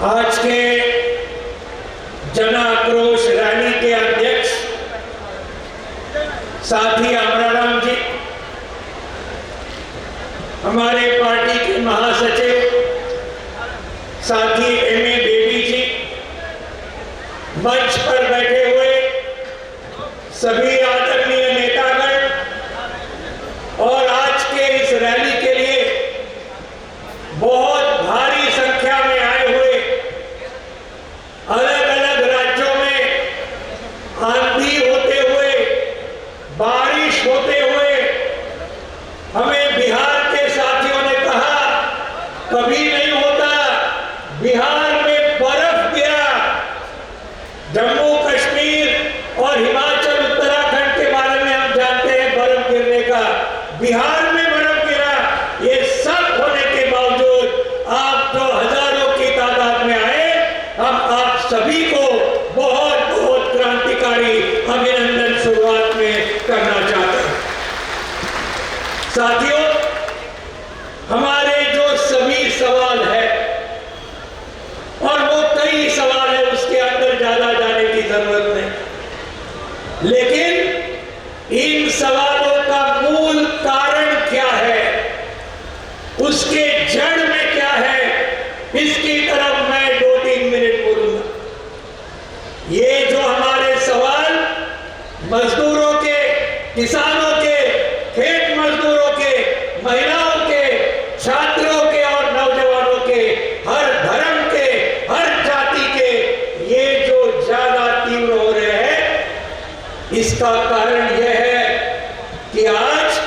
आज के जन आक्रोश रैली के अध्यक्ष साथी अमराराम जी, हमारे पार्टी के महासचिव साथी एमए बेबी जी, मंच पर बैठे हुए सभी आदरणीय नेतागण और आज के इस रैली के लिए बहुत भारी संख्या में आए हुए अलग अलग राज्यों में आंधी होते हुए, बारिश होते हुए, हमें बिहार के साथियों ने कहा कभी नहीं होता, बिहार में बर्फ गिरा। जम्मू कश्मीर और हिमाचल उत्तराखंड के बारे में हम जानते हैं बर्फ गिरने का, बिहार में बर्फ गिरा। ये सब होने के बावजूद आप जो हजारों की तादाद में आए, हम आप सभी को बहुत बहुत क्रांतिकारी अभिनंदन शुरुआत में करना चाहते हैं। साथियों, हमारे जो सभी सवाल है और वो कई सवाल है, उसके अंदर ज्यादा जाने की जरूरत नहीं, लेकिन इन सवालों का मूल कारण क्या है, उसके जड़ में क्या है, इसकी तरफ मैं 2-3 मिनट बोलूंगा। ये जो हमारे सवाल मजदूरों के, किसानों के, खेत मजदूरों के, महिलाओं के, छात्रों के और नौजवानों के, हर धर्म के, हर जाति के, ये जो ज्यादा तीव्र हो रहे हैं, इसका कारण यह है कि आज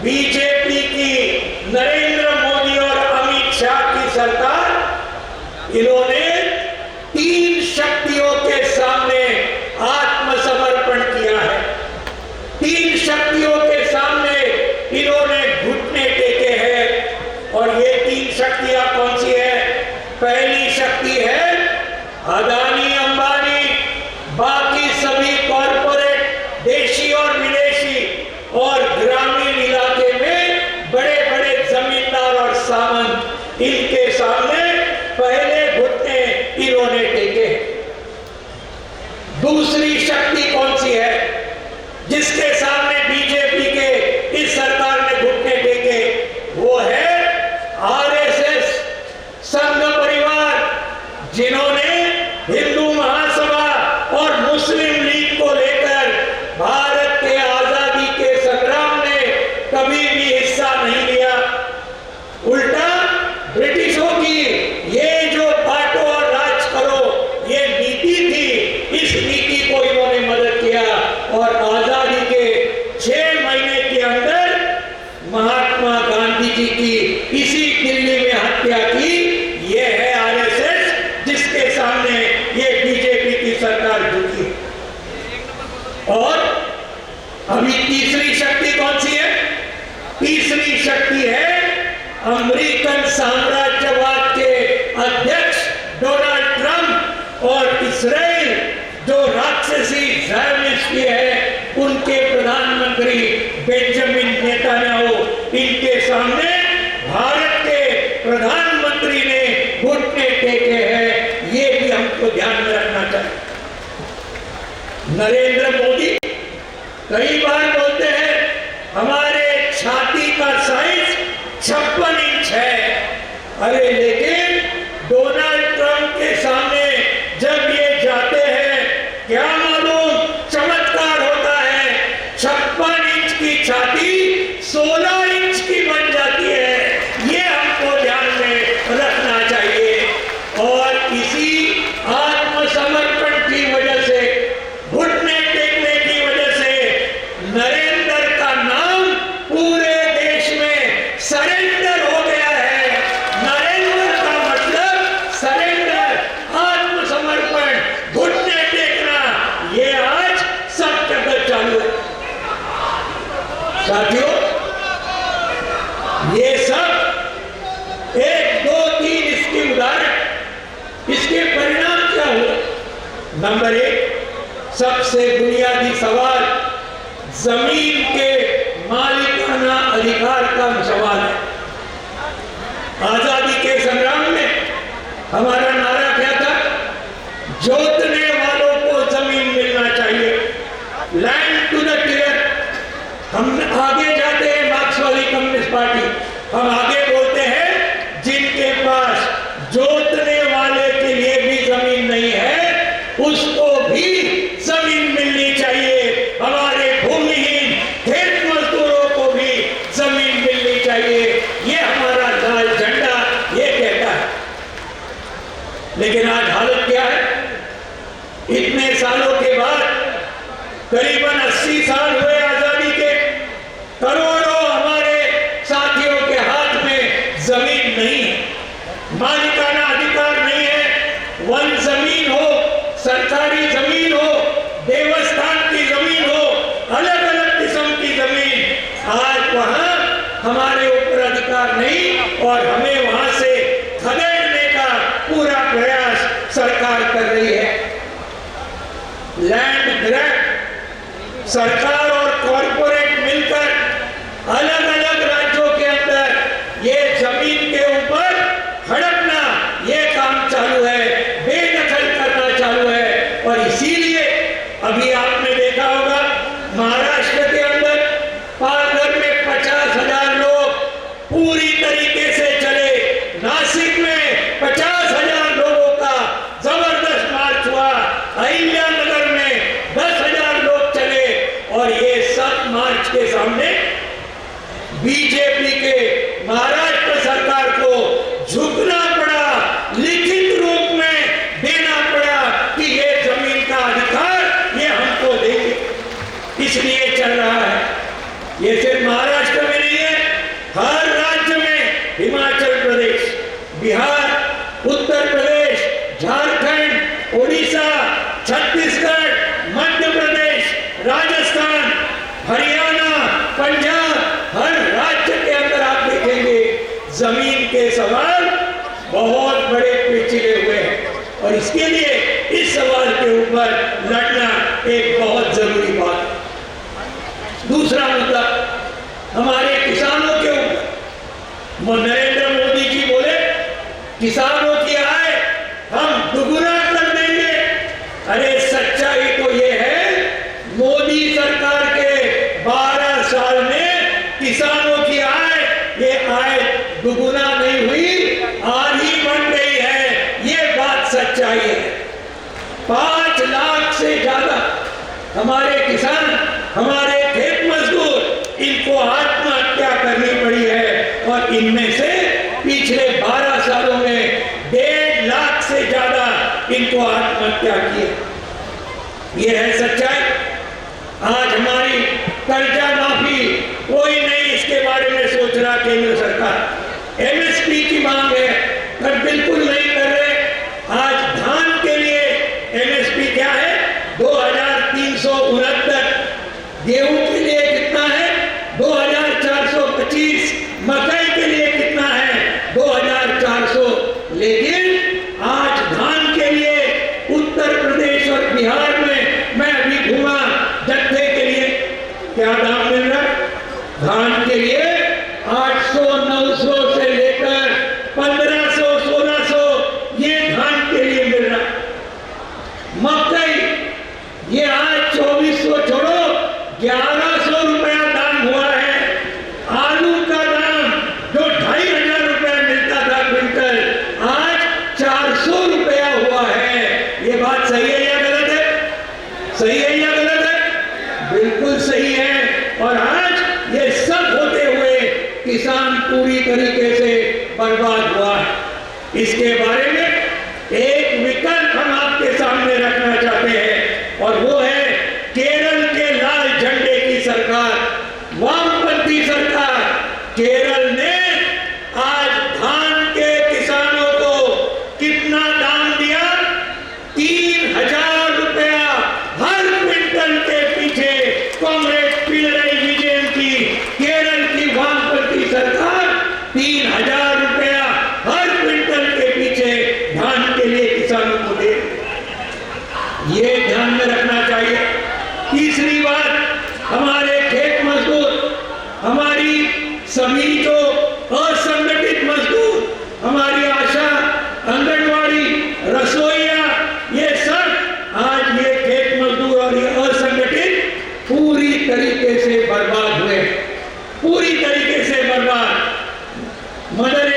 बीजेपी की, नरेंद्र मोदी और अमित शाह की सरकार, इन्होंने 3 शक्तियों के सामने आत्मसमर्पण किया है। 3 शक्तियों के सामने इन्होंने घुटने टेके हैं। और ये 3 शक्तियां कौन सी है? पहली शक्ति है अदानी अंबानी, बाकी सभी कॉरपोरेट देशी और विदेशी और ग्रामीण इलाके में बड़े बड़े जमींदार और सामंत, इनके सामने पहले घुटने इन्होंने टेके। दूसरी शक्ति कौन सी है जिसके सामने बीजेपी के इस सरकार ने घुटने टेके? वो है आरएसएस, संघ परिवार, जिन्होंने हिंदू महासभा और मुस्लिम लीग को लेकर भारत के आजादी के संग्राम में कभी भी हिस्सा नहीं लिया। उल्टा ब्रिटिशों की ये जो बांटो और राज करो, ये नीति थी, इस नीति को इन्होंने मदद किया और आजादी के 6 महीने के अंदर महात्मा गांधी जी की इसी दिल्ली में हत्या की। ये है आरएसएस, जिसके सामने ये बीजेपी की सरकार झुकी। और अभी तीसरी शक्ति कौन सी है? तीसरी शक्ति है अमेरिकन साम्राज्यवाद के अध्यक्ष डोनाल्ड ट्रंप और इस्राएल जो राक्षसी ज़ायोनिस्ट है, उनके प्रधानमंत्री बेंजामिन नेतन्याहू, इनके सामने भारत के प्रधानमंत्री ने घुटने टेके हैं। ये भी हमको ध्यान में रखना चाहिए। नरेंद्र मोदी कई बार बोलते हैं हमारे छाती का साइज 56 इंच है। अरे लेकिन डोनाल्ड ट्रंप के सामने जब ये जाते हैं, क्या मालूम चमत्कार होता है, 56 इंच की छाती 16 इंच की बन जाती है। ये हमको ध्यान में रखना चाहिए। और इसी आत्मसमर्पण की वजह से, घुटने टेकने की वजह से नरेंद्र का नाम पूरे देश में सरेंडर हो गया है। नरेंद्र का मतलब सरेंडर, आत्मसमर्पण, घुटने टेकना, ये आज सब जगह चालू है। साथियों, ये सब 1, 2, 3 इसकी उदाहरण, इसके परिणाम क्या हुए? नंबर 1, सबसे बुनियादी सवाल जमीन के मालिकाना अधिकार का सवाल है। आजादी के संग्राम में हमारा नारा करीबन 80 साल हुए आजादी के, करोड़ों हमारे साथियों के हाथ में जमीन नहीं है, मालिकाना अधिकार नहीं है। वन जमीन हो, सरकारी जमीन हो, देवस्थान की जमीन हो, अलग अलग किस्म की जमीन, आज वहां हमारे ऊपर अधिकार नहीं और हमें वहां से खदेड़ने का पूरा प्रयास सरकार कर रही है। लैंड ग्रैब सरकार और कॉरपोरेट मिलकर अलग अलग राज्यों के अंदर ये जमीन के ऊपर हड़पना, ये काम चालू है, बेदखल करना चालू है। और इसीलिए अभी आपने देखा होगा महाराष्ट्र के अंदर पालघर में 50,000 लोग पूरी तरीके से चले, नासिक में 50,000 लोगों का जबरदस्त मार्च हुआ, अहिल्यानगर में 10,000 लोग चले और ये सब मार्च के सामने बीजेपी के महाराष्ट्र सरकार को झुकना पड़ा, लिखित रूप में देना पड़ा कि ये जमीन का अधिकार ये हमको देंगे, इसलिए चल रहा है। ये सिर्फ महाराष्ट्र में नहीं है, हर राज्य में, हिमाचल प्रदेश, बिहार, उत्तर प्रदेश, झारखंड, उड़ीसा, छत्तीसगढ़, मध्य प्रदेश, राजस्थान, हरियाणा, पंजाब, हर राज्य के अंदर आप देखेंगे जमीन के सवाल बहुत बड़े पेचीदे हुए हैं और इसके लिए इस सवाल के ऊपर लड़ना एक बहुत जरूरी बात है। दूसरा मुद्दा हमारे किसानों के ऊपर, नरेंद्र मोदी जी बोले किसानों की आय हम दुगुना कर देंगे। अरे सच्चाई तो ये है, मोदी सरकार के 12 साल में किसानों की आय, ये आय दुगुना नहीं हुई, आधी बन गई है, ये बात सच्चाई है। 5 लाख से ज्यादा हमारे किसान, हमारे खेत मजदूर, इनको आत्महत्या करनी पड़ी है और इनमें से पिछले 12 सालों में 1.5 लाख से ज्यादा इनको आत्महत्या की है। ये है सच्चाई। आज हमारी कर्जा माफी कोई नहीं इसके बारे में सोच रहा, केंद्र सरकार एमएसपी की मांग है पर बिल्कुल नहीं कर रहे। आज धान के लिए एमएसपी क्या है? 2,369, गेहूं के लिए कितना है? 2,425, मकई के लिए कितना है? 2,400। लेकिन आज धान के लिए उत्तर प्रदेश और बिहार में मैं अभी घूमा, जत्थे के लिए क्या दाम मिल रहा है? धान के लिए 800, 900 से लेकर 1500, 1600 ये धान के लिए मिल रहा है। मकई ये आज 2400 छोड़ो 1100 रुपया दाम हुआ है। आलू का दाम जो 2,500 रुपया मिलता था क्विंटल, आज 400 रुपया हुआ है। ये बात सही है या गलत है? सही है या गलत है? बिल्कुल सही है। और आज ये सब होते हुए किसान पूरी तरीके से बर्बाद हुआ है। इसके बारे में एक विकल्प हम आपके सामने रखना चाहते हैं और वो है केरल के लाल झंडे की सरकार, वामपंथी सरकार। केरल ने आज धान के किसानों को कितना दाम दिया? 3,000 रुपया हर क्विंटल के पीछे। कांग्रेस पिनराई विजयन की केरल की वामपंथी सरकार 3,000 रुपया हर क्विंटल के पीछे धान के लिए किसानों को दे। ये ध्यान में रखना चाहिए। तीसरी बात, हमारे खेत मजदूर, हमारी सभी जो असंगठित मजदूर, हमारी आशा, आंगनवाड़ी, रसोईया, ये सब आज ये खेत मजदूर और ये असंगठित पूरी तरीके से बर्बाद हुए, पूरी तरीके से बर्बाद। मदर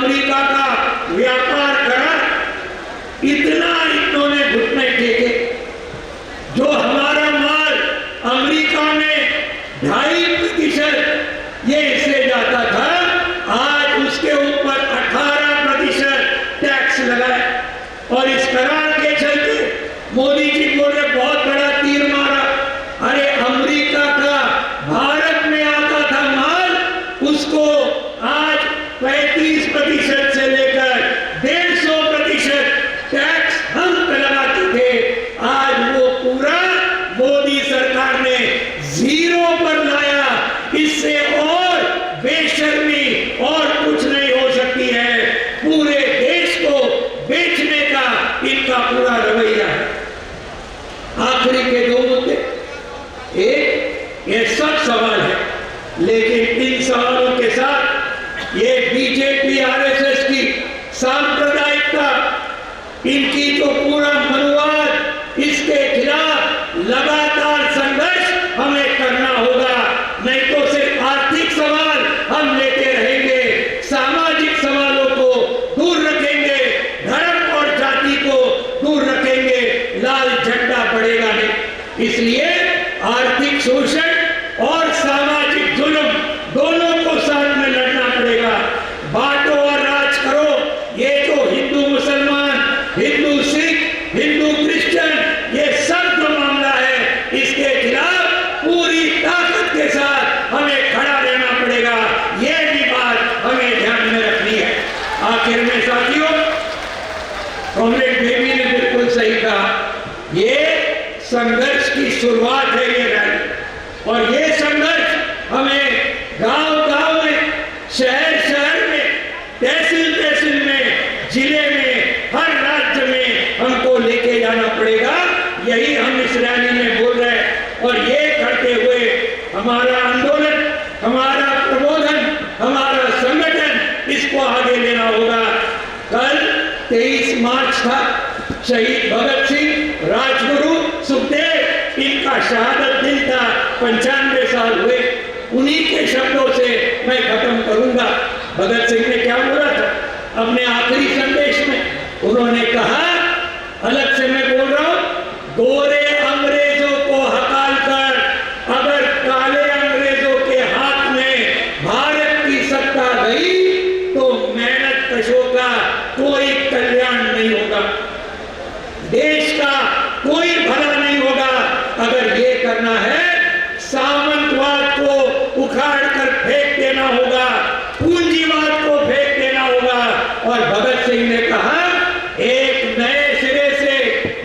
अमेरिका का व्यापार करा, इतना इन्होंने घुटने टेके। जो हमारा माल अमेरिका में 2.5% ये इससे जाता था, आज उसके ऊपर 18% टैक्स लगाए। और इस करार के चलते मोदी जी बोल रहे बहुत बड़ा तीर मारा। अरे अमेरिका का भारत में आता था माल, उसको आज 35% से लेकर 150% टैक्स हम पे लगाते थे। आज वो पूरा मोदी सरकार ने 0 पर लाया। इससे और बेशर्मी और कुछ नहीं हो सकती है। पूरे देश को बेचने का इनका पूरा रवैया है। आखिरी के 2 मुद्दे, एक ये सब सवाल है, लेकिन इन सवालों के साथ ये बीजेपी आरएसएस की सांप्रदायिकता, इनकी जो पूरा मनुवाद, इसके खिलाफ लगातार संघर्ष हमें करना होगा। नहीं तो सिर्फ आर्थिक सवाल हम लेते रहेंगे, सामाजिक सवालों को दूर रखेंगे, धर्म और जाति को दूर रखेंगे, लाल झंडा बढ़ेगा नहीं। इसलिए आर्थिक शोषण और सामाजिक जुल्म दोनों को साथ में लड़ना पड़ेगा। बांटो और राज करो, ये जो हिंदू मुसलमान, हिंदू सिख, हिंदू क्रिश्चियन, ये सब जो मामला है, इसके खिलाफ पूरी ताकत के साथ हमें खड़ा रहना पड़ेगा। ये भी बात हमें ध्यान में रखनी है। आखिर में साथियों, कॉमरेड बेबी ने बिल्कुल सही कहा, ये संघर्ष की शुरुआत है ये रैली। और ये संघर्ष हमें गांव-गांव में, शहर-शहर में, तहसील-तहसील में, जिले में, हर राज्य में हमको लेके जाना पड़ेगा। यही हम इस रैली में बोल रहे हैं। और ये करते हुए हमारा आंदोलन, हमारा प्रबोधन, हमारा संगठन, इसको आगे लेना होगा। कल 23 मार्च था, शहीद भगत सिंह, राजगुरु, सुखदेव, इनका शहादत दिन था। 95 साल हुए। उन्हीं के शब्दों से मैं खत्म करूंगा। भगत सिंह ने क्या बोला था अपने आखिरी संदेश में? उन्होंने कहा, अलग से मैं बोल रहा हूं, गोरे अंग्रेजों को हकाल कर अगर काले अंग्रेजों के हाथ में भारत की सत्ता गई तो मेहनत कशों का कोई कल्याण नहीं होगा, देश का कोई भला नहीं होगा। अगर ये करना है, सामंतवाद को उखाड़ कर फेंक देना होगा, पूंजीवाद को फेंक देना होगा। और भगत सिंह ने कहा, एक नए सिरे से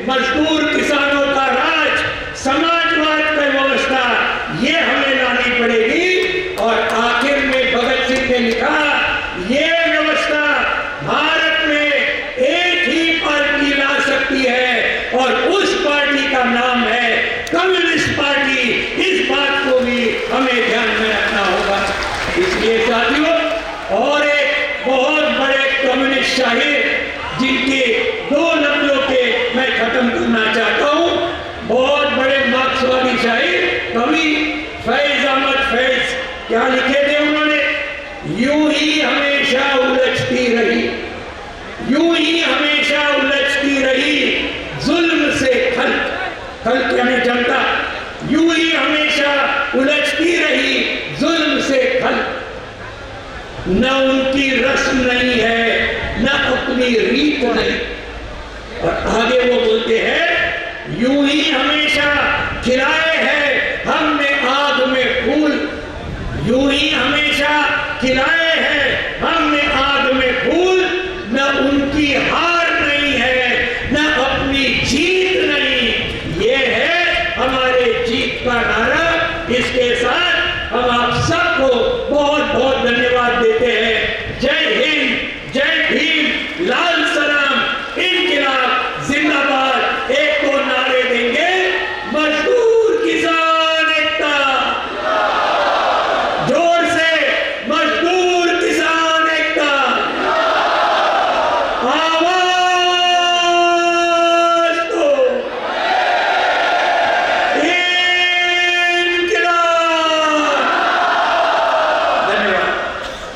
मजदूर किसानों का राज, समाजवाद की व्यवस्था, ये हमें लानी पड़ेगी। और आखिर में भगत सिंह ने लिखा, ये व्यवस्था भारत में एक ही पार्टी ला सकती है और उस पार्टी का नाम है कम्युनिस्ट पार्टी। इस बात को भी हमें ध्यान में रखना होगा। इसलिए साथियों, और एक बहुत बड़े कम्युनिस्ट शायर, जिनके 2 लफ्जों के मैं खत्म करना चाहता हूं, बहुत बड़े मार्क्सवादी शायर कवि फैज अहमद फैज, क्या लिखे थे उन्होंने? यूं ही हमेशा उलझती रही, यूं ही हमेशा उलझती रही जुल्म से खल्क, खल्क यानी जनता, यूं ही हमेशा उलझती रही जुल्म से खल्क। न उनकी रस्म नहीं है, न अपनी रीत नहीं। और आगे वो बोलते हैं, यूं ही हमेशा खिलाए हैं हमने आग में फूल, यूं ही हमेशा खिलाए